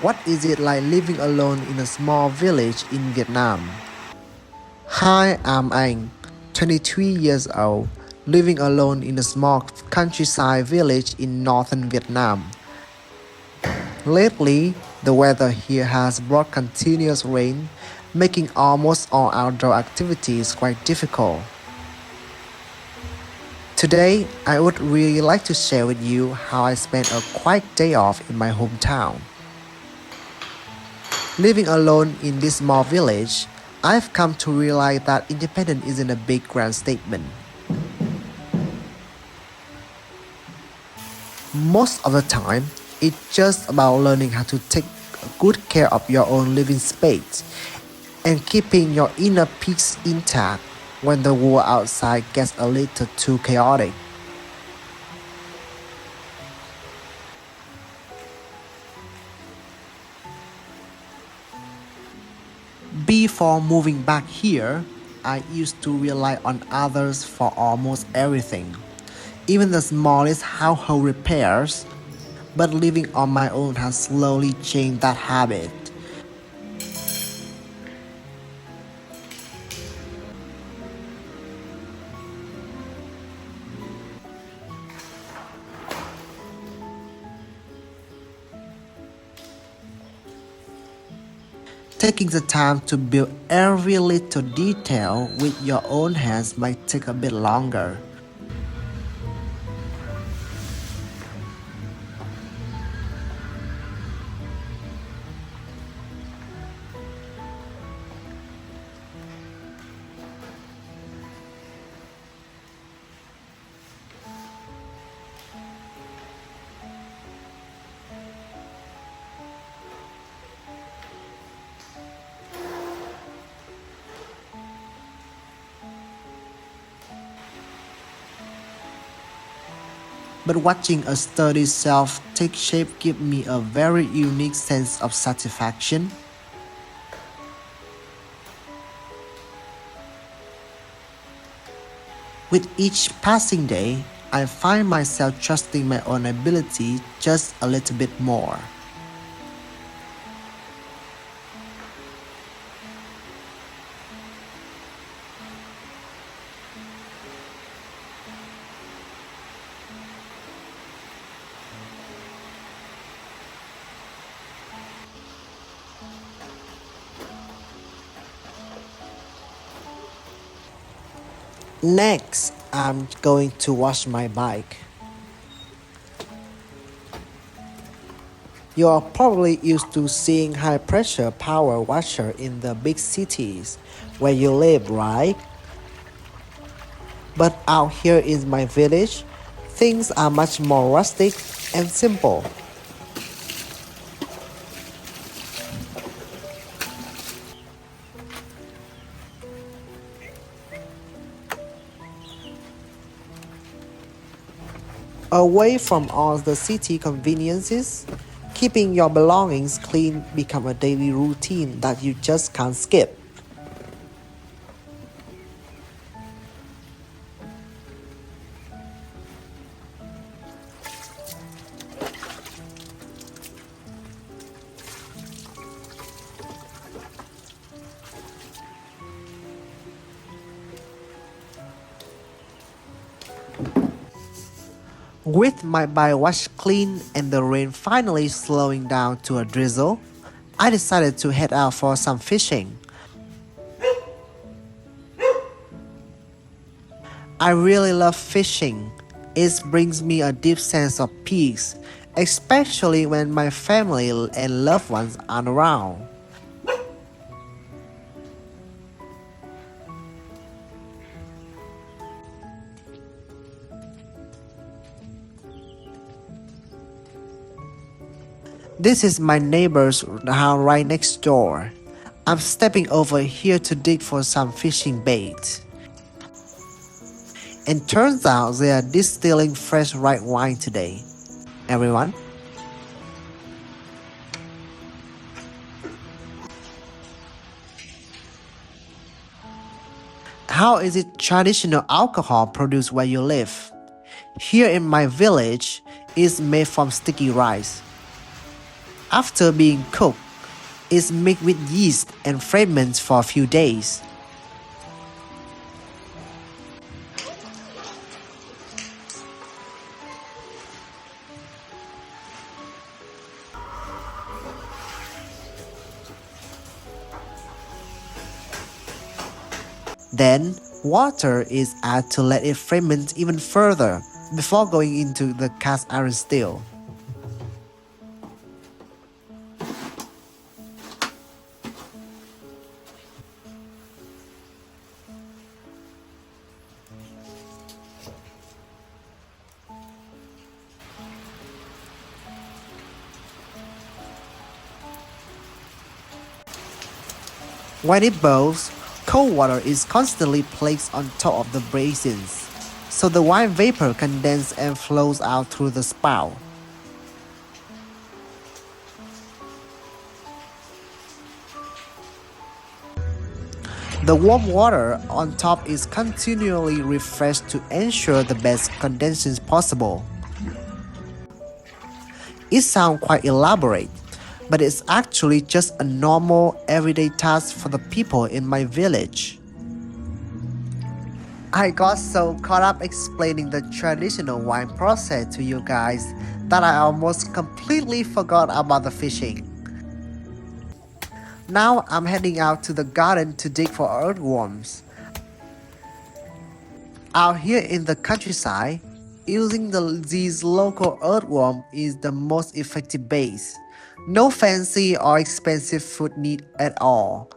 What is it like living alone in a small village in Vietnam? Hi, I'm Anh, 23 years old, living alone in a small countryside village in northern Vietnam. Lately, the weather here has brought continuous rain, making almost all outdoor activities quite difficult. Today, I would really like to share with you how I spent a quiet day off in my hometown. Living alone in this small village, I've come to realize that independence isn't a big grand statement. Most of the time, it's just about learning how to take good care of your own living space and keeping your inner peace intact when the world outside gets a little too chaotic. Before moving back here, I used to rely on others for almost everything, even the smallest household repairs, but living on my own has slowly changed that habit. Taking the time to build every little detail with your own hands might take a bit longer. But watching a sturdy self take shape gives me a very unique sense of satisfaction. With each passing day, I find myself trusting my own ability just a little bit more. Next, I'm going to wash my bike. You are probably used to seeing high-pressure power washer in the big cities where you live, right? But out here in my village, things are much more rustic and simple. Away from all the city conveniences, keeping your belongings clean becomes a daily routine that you just can't skip. With my bike washed clean and the rain finally slowing down to a drizzle, I decided to head out for some fishing. I really love fishing. It brings me a deep sense of peace, especially when my family and loved ones aren't around. This is my neighbor's house right next door. I'm stepping over here to dig for some fishing bait. And turns out they are distilling fresh white wine today. Everyone? How is it traditional alcohol produced where you live? Here in my village, it's made from sticky rice. After being cooked, it's mixed with yeast and ferments for a few days. Then, water is added to let it ferment even further before going into the cast iron still. When it boils, cold water is constantly placed on top of the basins, so the wine vapor condenses and flows out through the spout. The warm water on top is continually refreshed to ensure the best condensation possible. It sounds quite elaborate, but it's actually just a normal, everyday task for the people in my village. I got so caught up explaining the traditional wine process to you guys that I almost completely forgot about the fishing. Now I'm heading out to the garden to dig for earthworms. Out here in the countryside, using these local earthworms is the most effective base. No fancy or expensive food need at all.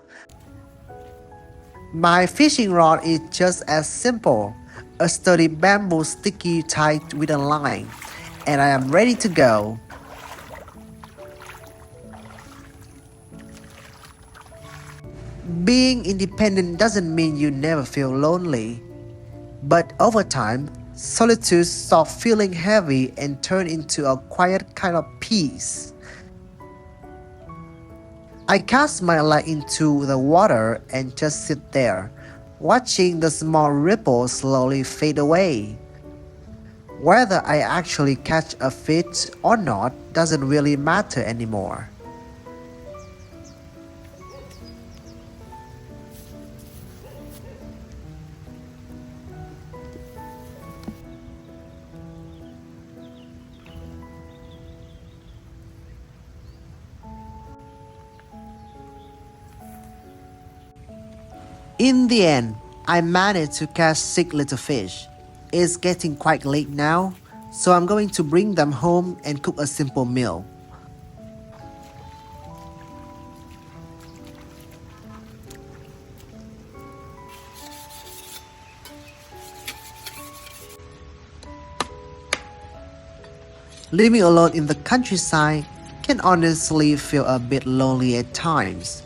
My fishing rod is just as simple, a sturdy bamboo sticky tied with a line, and I am ready to go. Being independent doesn't mean you never feel lonely, but over time, solitude stops feeling heavy and turns into a quiet kind of peace. I cast my light into the water and just sit there, watching the small ripples slowly fade away. Whether I actually catch a fish or not doesn't really matter anymore. In the end, I managed to catch 6 little fish. It's getting quite late now, so I'm going to bring them home and cook a simple meal. Living alone in the countryside can honestly feel a bit lonely at times,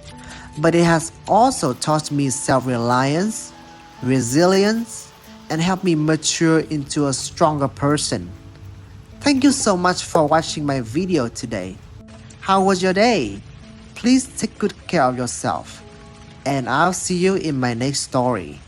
but it has also taught me self-reliance, resilience, and helped me mature into a stronger person. Thank you so much for watching my video today. How was your day? Please take good care of yourself, and I'll see you in my next story.